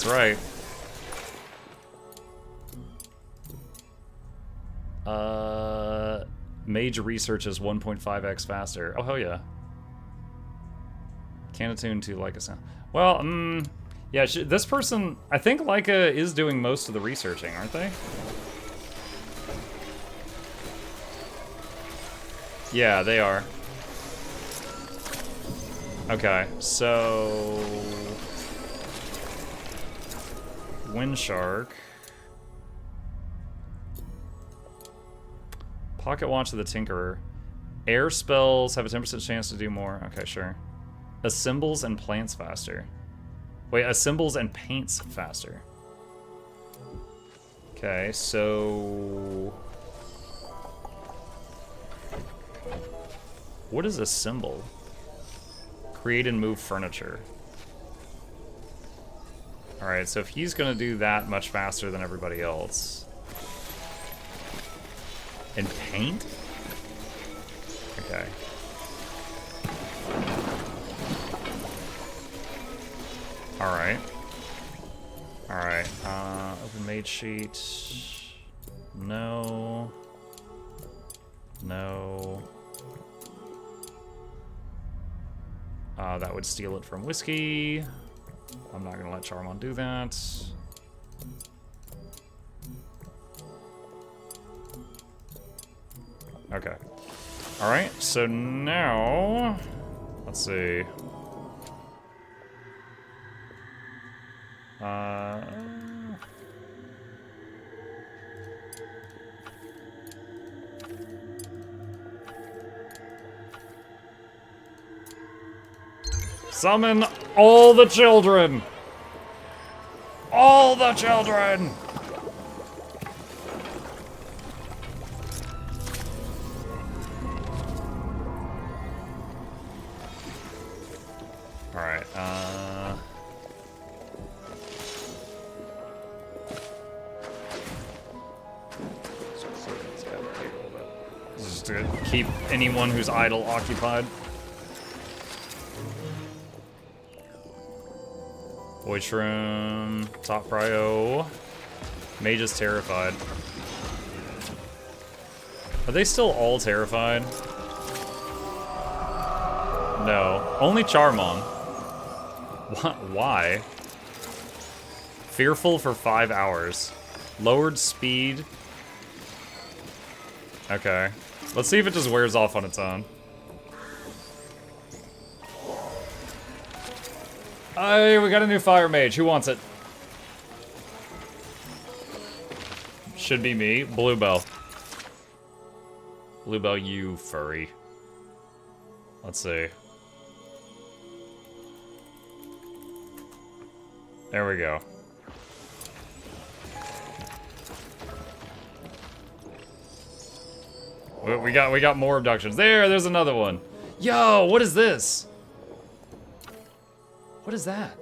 That's right. Mage research is 1.5x faster. Oh, hell yeah. Can't attune to Leica sound. Well, yeah, this person, I think Leica is doing most of the researching, aren't they? Yeah, they are. Okay, so... Wind Shark. Pocket Watch of the Tinkerer. Air spells have a 10% chance to do more. Okay, sure. Assembles and plants faster. Wait, assembles and paints faster. Okay, so... What is assemble? Create and move furniture. Alright, so if he's gonna do that much faster than everybody else... And paint? Okay. Alright. Alright, open mage sheet. No. No. That would steal it from whiskey. I'm not gonna let Charmon do that. Okay. Alright, so now... Let's see. Summon all the children! All the children! Alright, just to keep anyone who's idle occupied. Void Shroom, top prio. Mage is terrified. Are they still all terrified? No. Only Charmon. Why? Fearful for 5 hours. Lowered speed. Okay. Let's see if it just wears off on its own. Hey, we got a new fire mage. Who wants it? Should be me. Bluebell. Bluebell, you furry. Let's see. There we go. We got more abductions. There's another one. Yo, what is this? What is that?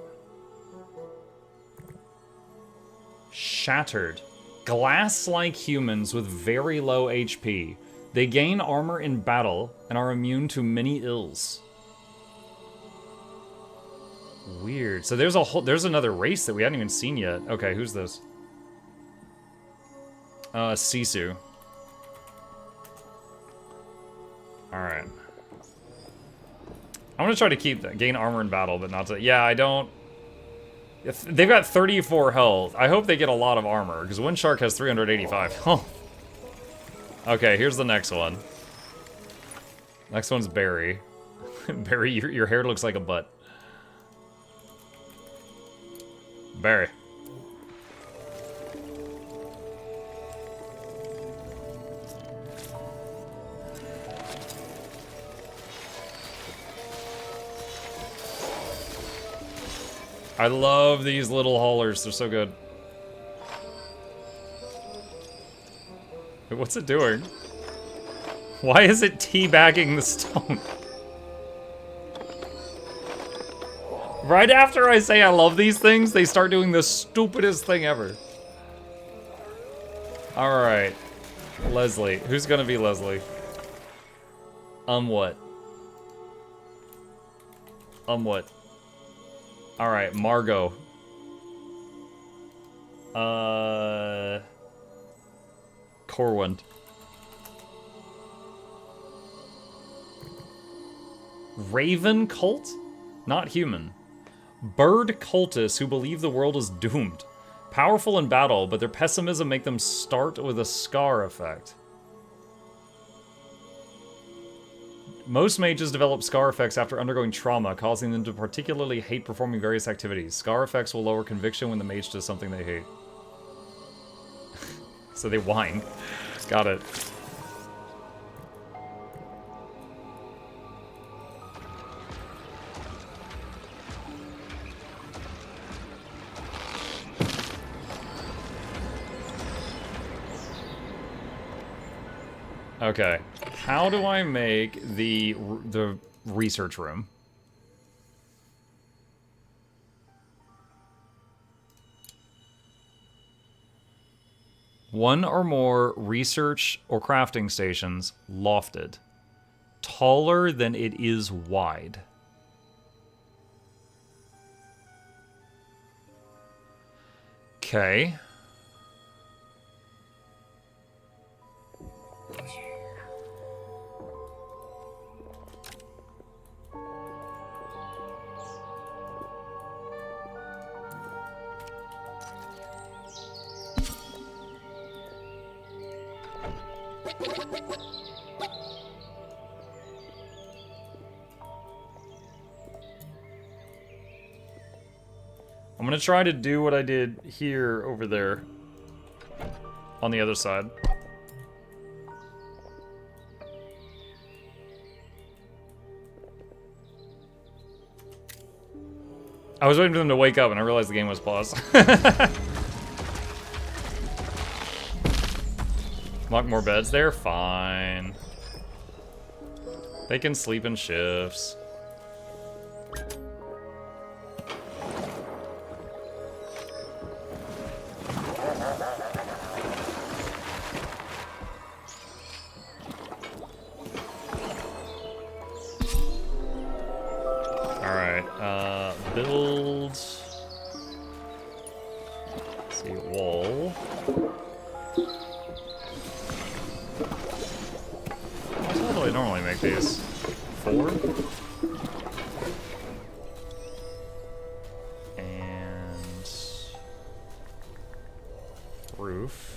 Shattered. Glass-like humans with very low HP. They gain armor in battle and are immune to many ills. Weird. So there's another race that we hadn't even seen yet. Okay, who's this? Sisu. Alright. I'm gonna try to keep that. Gain armor in battle, but not to... Yeah, I don't... They've got 34 health. I hope they get a lot of armor, because Wind Shark has 385. Oh. Okay, here's the next one. Next one's Barry. Barry, your hair looks like a butt. Barry. I love these little haulers. They're so good. Wait, what's it doing? Why is it teabagging the stone? Right after I say I love these things, they start doing the stupidest thing ever. Alright. Leslie. Who's gonna be Leslie? What? What? Alright, Margot. Corwin. Raven cult? Not human. Bird cultists who believe the world is doomed. Powerful in battle, but their pessimism make them start with a scar effect. Most mages develop scar effects after undergoing trauma, causing them to particularly hate performing various activities. Scar effects will lower conviction when the mage does something they hate. So they whine. Got it. Okay, how do I make the research room? One or more research or crafting stations lofted, taller than it is wide. Okay. I'm gonna try to do what I did here over there on the other side. I was waiting for them to wake up and I realized the game was paused. Lock more beds there? Fine. They can sleep in shifts. Build. Let's see, wall. How do I normally make these? 4? And roof.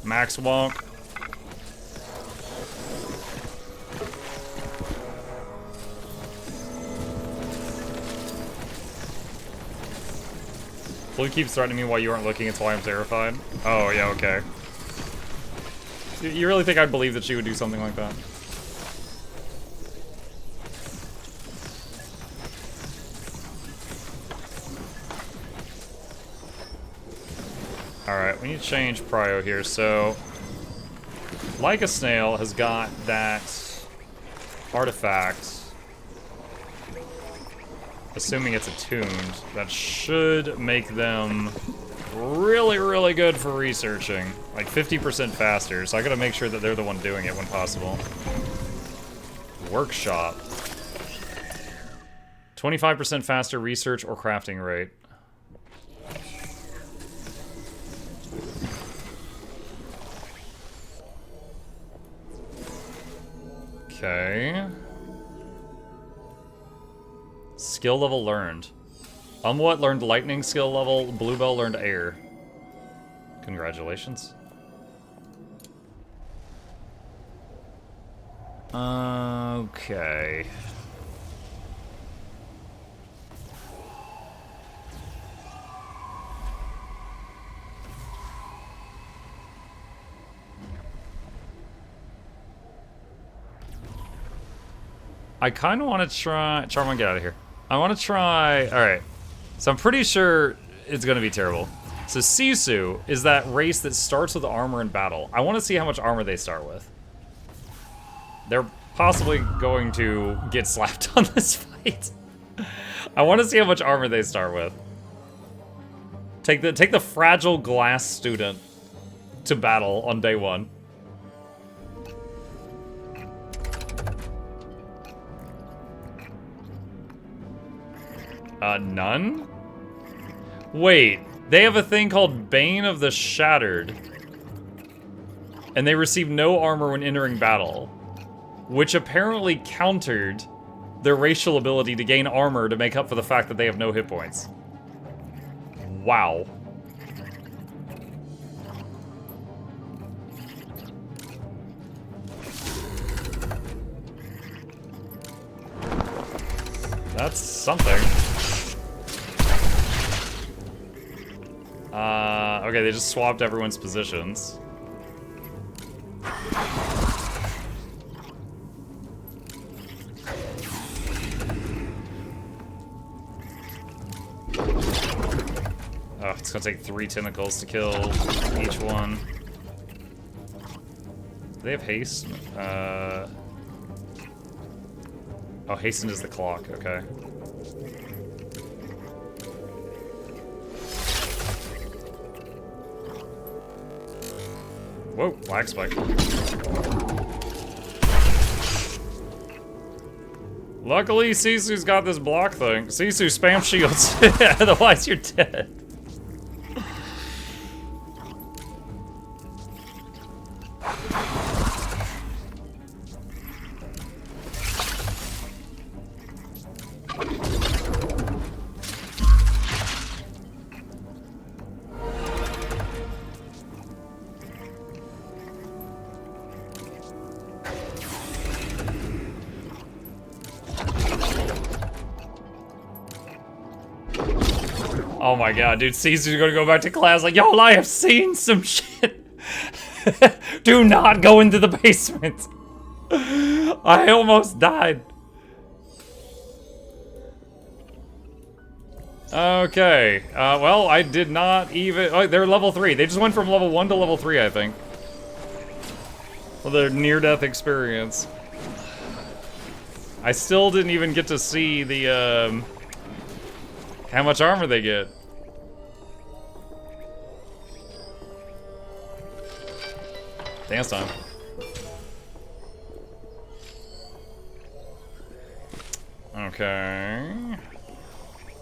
Max wonk. Blue keeps threatening me while you aren't looking, it's why I'm terrified. Oh, yeah, okay. You really think I'd believe that she would do something like that? Alright, we need to change prio here. So, like a snail has got that artifact, assuming it's attuned, that should make them really, really good for researching. Like 50% faster, so I gotta make sure that they're the one doing it when possible. Workshop. 25% faster research or crafting rate. Okay. Skill level learned. Umwhat learned lightning skill level, Bluebell learned air. Congratulations. Okay. I kind of want to try... Charmon, get out of here. I want to try... Alright. So I'm pretty sure it's going to be terrible. So Sisu is that race that starts with armor in battle. I want to see how much armor they start with. They're possibly going to get slapped on this fight. I want to see how much armor they start with. Take the fragile glass student. to battle on day 1. None? Wait, they have a thing called Bane of the Shattered. And they receive no armor when entering battle, which apparently countered their racial ability to gain armor to make up for the fact that they have no hit points. Wow. That's something. Okay, they just swapped everyone's positions. Oh, it's gonna take 3 tentacles to kill each one. Do they have haste? Oh, hasten is the clock, okay. Whoa, lag spike. Luckily, Sisu's got this block thing. Sisu, spam shields. Otherwise, you're dead. Oh my god, dude, Cesar's gonna go back to class like, y'all, I have seen some shit. Do not go into the basement. I almost died. Okay, well, I did not even, oh, they're level 3. They just went from level 1 to level 3, I think. Well, their near-death experience. I still didn't even get to see the, how much armor they get. Dance time. Okay.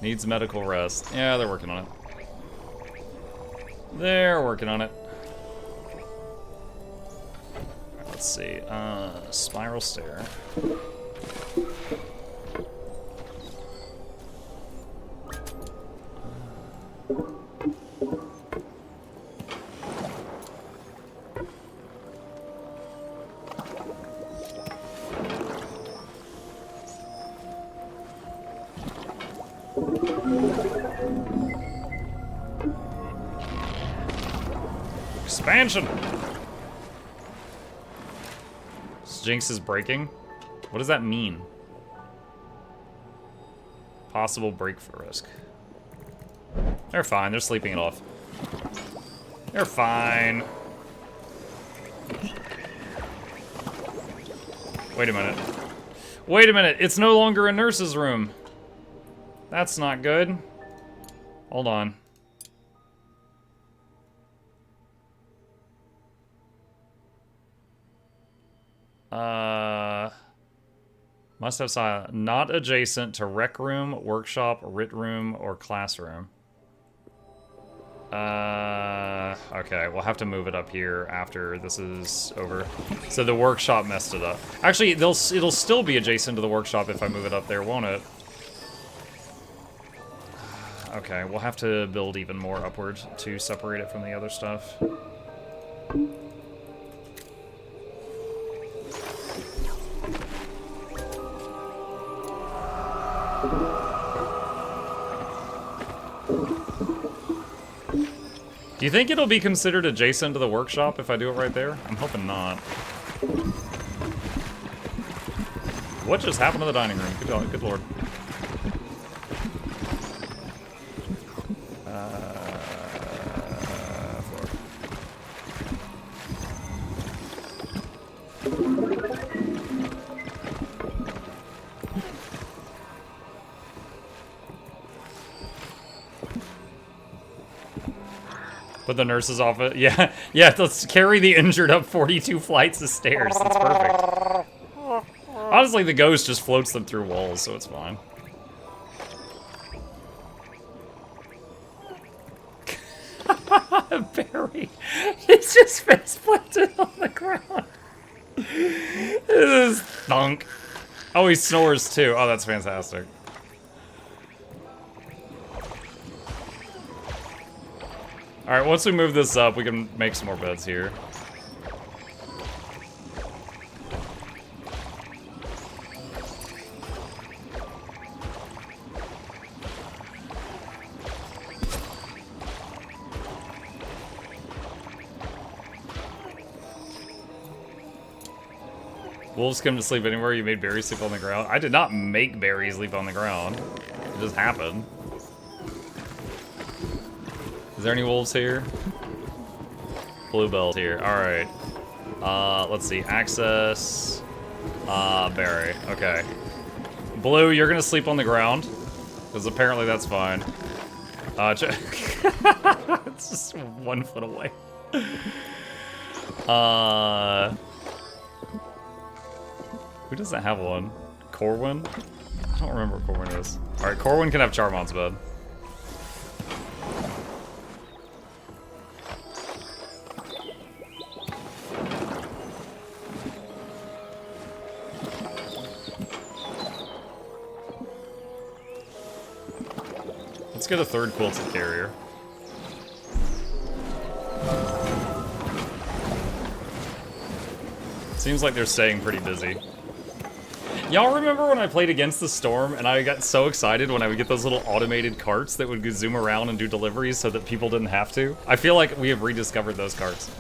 Needs medical rest. Yeah, they're working on it. They're working on it. Let's see. Spiral stair. Expansion! Jinx is breaking? What does that mean? Possible break for risk. They're fine, they're sleeping it off. They're fine. Wait a minute. Wait a minute, it's no longer a nurse's room. That's not good. Hold on. Must have silent. Not adjacent to rec room, workshop, writ room, or classroom. Okay, we'll have to move it up here after this is over. So the workshop messed it up. Actually, it'll still be adjacent to the workshop if I move it up there, won't it? Okay, we'll have to build even more upward to separate it from the other stuff. Do you think it'll be considered adjacent to the workshop if I do it right there? I'm hoping not. What just happened to the dining room? Good lord. Put the nurses off it. Yeah, yeah, let's carry the injured up 42 flights of stairs. It's perfect. Honestly, the ghost just floats them through walls, so it's fine. Barry, he's just face planted on the ground. This is thunk. Oh, he snores too. Oh, that's fantastic. Alright, once we move this up, we can make some more beds here. Wolves come to sleep anywhere. You made Barry sleep on the ground. I did not make Barry sleep on the ground. It just happened. Is there any wolves here? Bluebell's here. Alright. Let's see. Access. Barry. Okay. Blue, you're gonna sleep on the ground. Because apparently that's fine. It's just 1 foot away. Who doesn't have one? Corwin? I don't remember what Corwin is. Alright, Corwin can have Charmon's bed. Let's get a third quilted carrier. Seems like they're staying pretty busy. Y'all remember when I played Against the Storm and I got so excited when I would get those little automated carts that would zoom around and do deliveries so that people didn't have to? I feel like we have rediscovered those carts.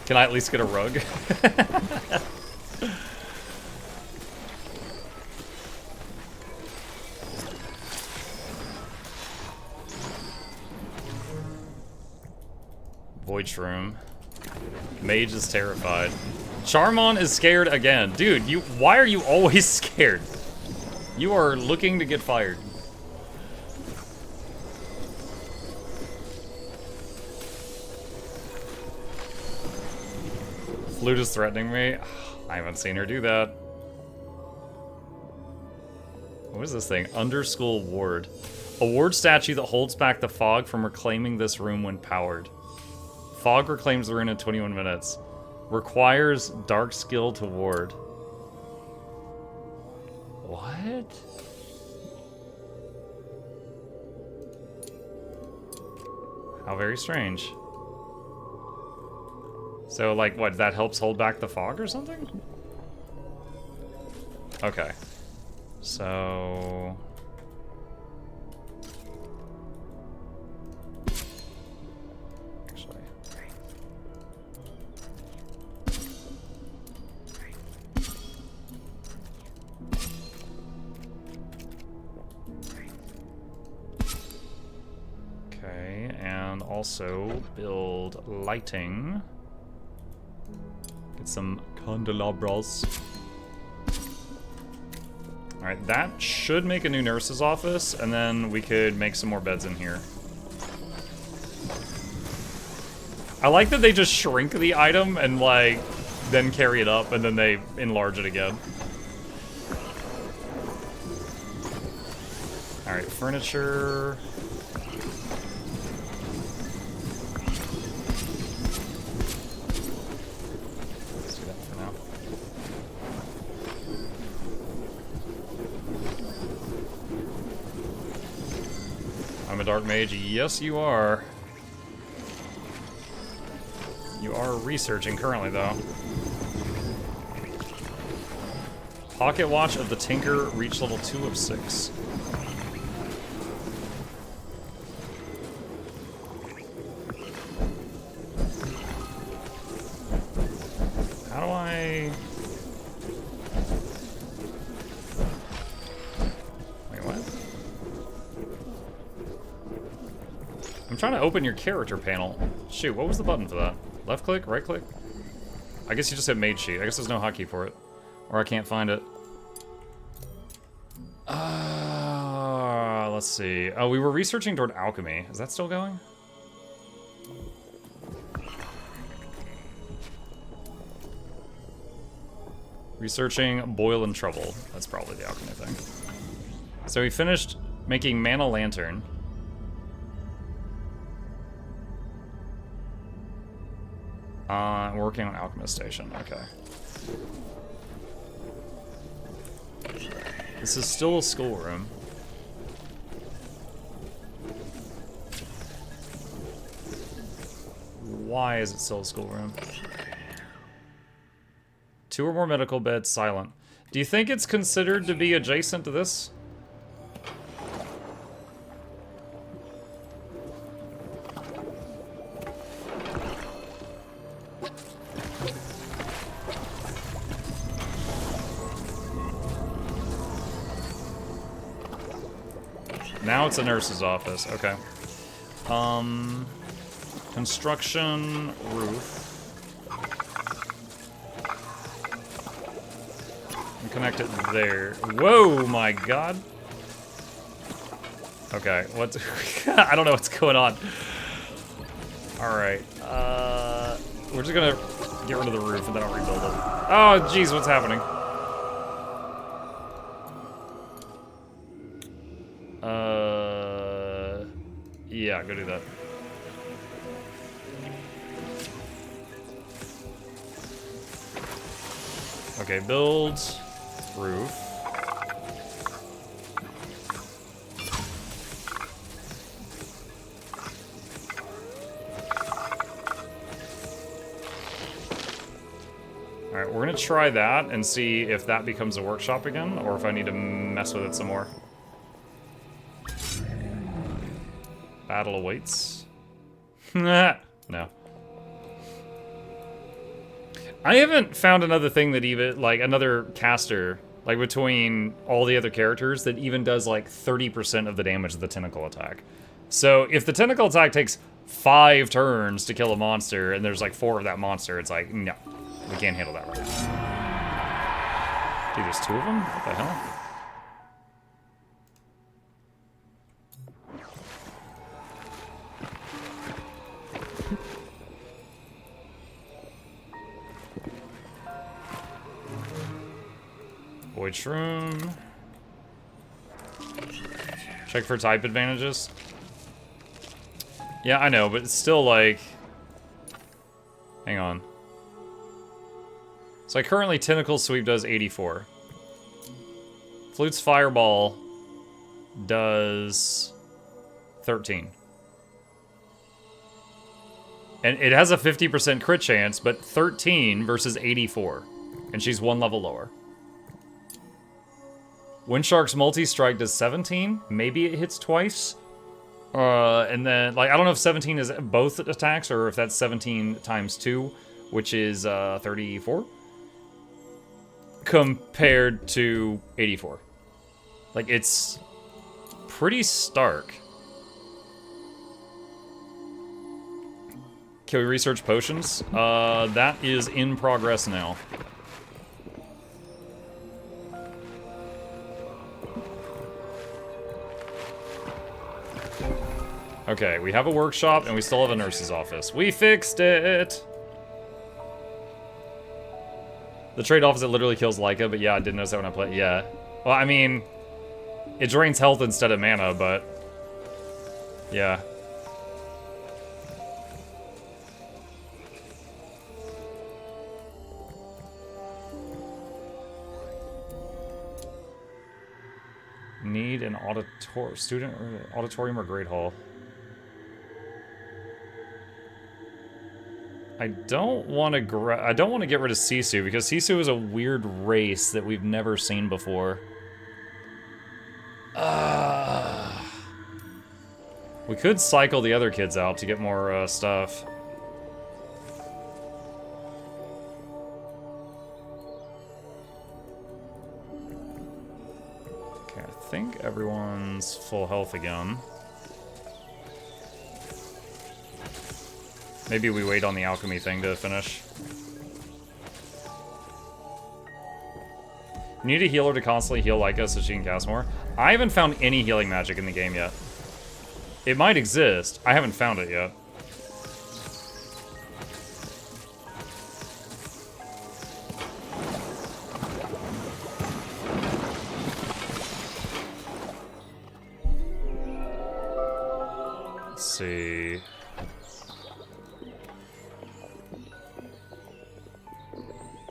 Can I at least get a rug? Void Shroom. Mage is terrified. Charmon is scared again. Dude, why are you always scared? You are looking to get fired. Flute is threatening me. I haven't seen her do that. What is this thing? Underschool Ward. A ward statue that holds back the fog from reclaiming this room when powered. Fog reclaims the room in 21 minutes. Requires dark skill to ward. What? How very strange. So, like, what, that helps hold back the fog or something? Okay. So... and also build lighting. Get some candelabras. Alright, that should make a new nurse's office, and then we could make some more beds in here. I like that they just shrink the item and, like, then carry it up, and then they enlarge it again. Alright, furniture... I'm a dark mage. Yes, you are. You are researching currently, though. Pocket Watch of the Tinker reached level 2 of 6. How do I... Wait, what? I'm trying to open your character panel. Shoot, what was the button for that? Left click? Right click? I guess you just hit mage sheet. I guess there's no hotkey for it. Or I can't find it. Let's see. Oh, we were researching toward alchemy. Is that still going? Researching boil and trouble. That's probably the alchemy thing. So we finished making mana lantern. Working on alchemist station. Okay. This is still a schoolroom. Why is it still a schoolroom? 2 or more medical beds, silent. Do you think it's considered to be adjacent to this? Now it's a nurse's office. Okay. Construction roof. And connect it there. Whoa, my god. Okay, what's... I don't know what's going on. Alright, we're just gonna get rid of the roof and then I'll rebuild it. Oh, jeez, what's happening? Yeah, go do that. Okay, build roof. Alright, we're gonna try that and see if that becomes a workshop again, or if I need to mess with it some more. Battle awaits. No. I haven't found another thing that even, like, another caster, like, between all the other characters that even does, like, 30% of the damage of the tentacle attack. So, if the tentacle attack takes 5 turns to kill a monster, and there's, like, 4 of that monster, it's like, no. We can't handle that right now. Dude, there's 2 of them? What the hell? Void Shroom. Check for type advantages. Yeah, I know, but it's still like... Hang on. So currently Tentacle Sweep does 84. Flute's Fireball does 13. And it has a 50% crit chance, but 13 versus 84. And she's 1 level lower. Windshark's multi-strike does 17. Maybe it hits twice. And then, like, I don't know if 17 is both attacks or if that's 17 times 2, which is 34. Compared to 84. Like, it's pretty stark. Can we research potions? That is in progress now. Okay, we have a workshop and we still have a nurse's office. We fixed it! The trade-off is it literally kills Leica, but yeah, I didn't notice that when I played. Yeah. Well, I mean, it drains health instead of mana, but... Yeah. Need an auditorium or great hall. I don't want to get rid of Sisu because Sisu is a weird race that we've never seen before. We could cycle the other kids out to get more stuff. Okay, I think everyone's full health again. Maybe we wait on the alchemy thing to finish. You need a healer to constantly heal Leica so she can cast more. I haven't found any healing magic in the game yet. It might exist. I haven't found it yet. Let's see.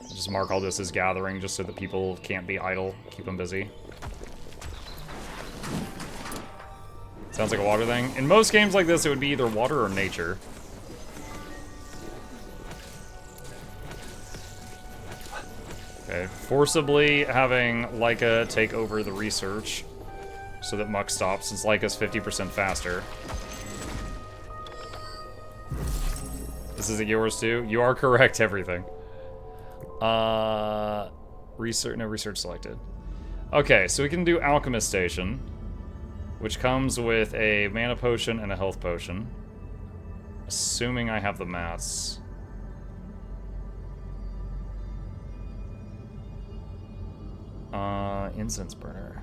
Just mark all this as gathering just so that people can't be idle. Keep them busy. Sounds like a water thing. In most games like this, it would be either water or nature. Okay, forcibly having Leica take over the research so that Muck stops, since Leica's 50% faster. This is yours too? You are correct, everything. Research, no research selected. Okay, so we can do Alchemist Station, which comes with a mana potion and a health potion. Assuming I have the mats. Incense burner.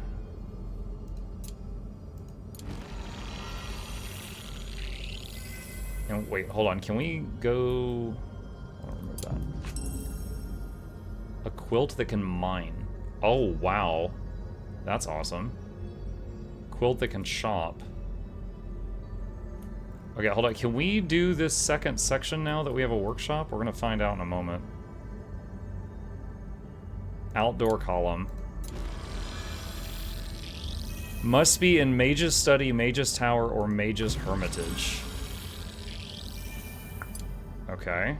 And wait, hold on. Can we go... I'll remove that. A quilt that can mine. Oh, wow. That's awesome. Quilt that can shop. Okay, hold on. Can we do this second section now that we have a workshop? We're gonna find out in a moment. Outdoor column. Must be in Mage's Study, Mage's Tower, or Mage's Hermitage. Okay.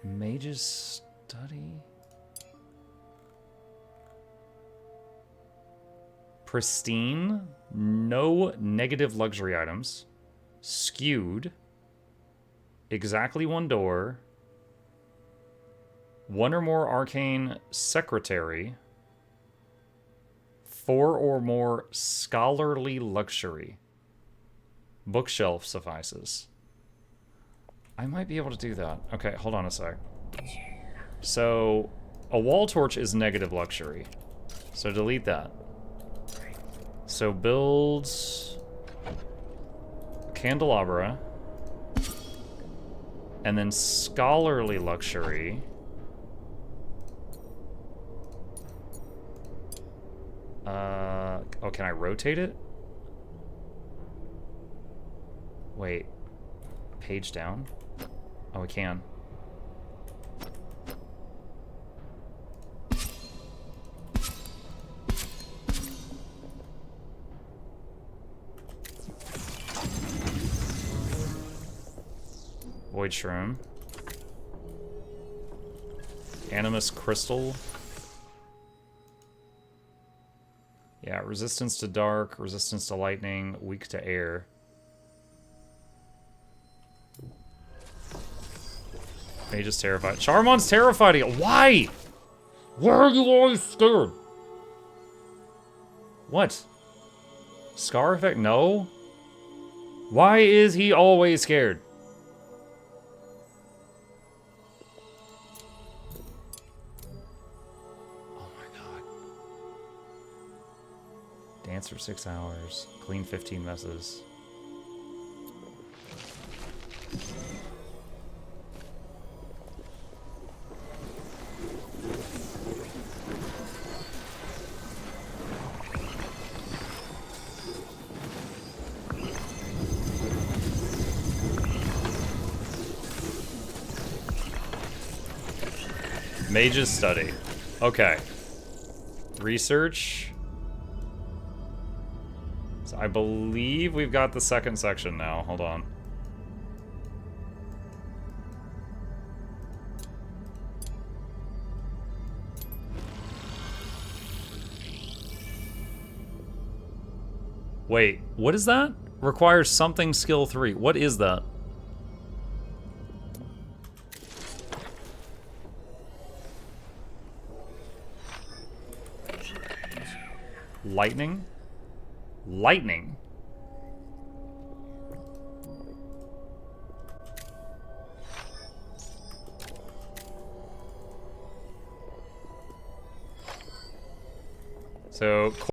Mage's Study? Pristine. No negative luxury items. Skewed. Exactly one door. One or more arcane secretary. 4 or more scholarly luxury. Bookshelf suffices. I might be able to do that. Okay, hold on a sec. So, a wall torch is negative luxury. So delete that. So build candelabra. And then scholarly luxury. Oh, can I rotate it? Wait. Page down? Oh, we can. Void Shroom. Animus Crystal. Yeah, resistance to dark, resistance to lightning, weak to air. Mage is terrified. Charmon's terrified again. Why? Why are you always scared? What? Scar effect? No. Why is he always scared? Dance for 6 hours. Clean 15 messes. Mage's Study. Okay. Research. So I believe we've got the second section now. Hold on. Wait, what is that? Requires something skill 3. What is that? Lightning? Lightning? So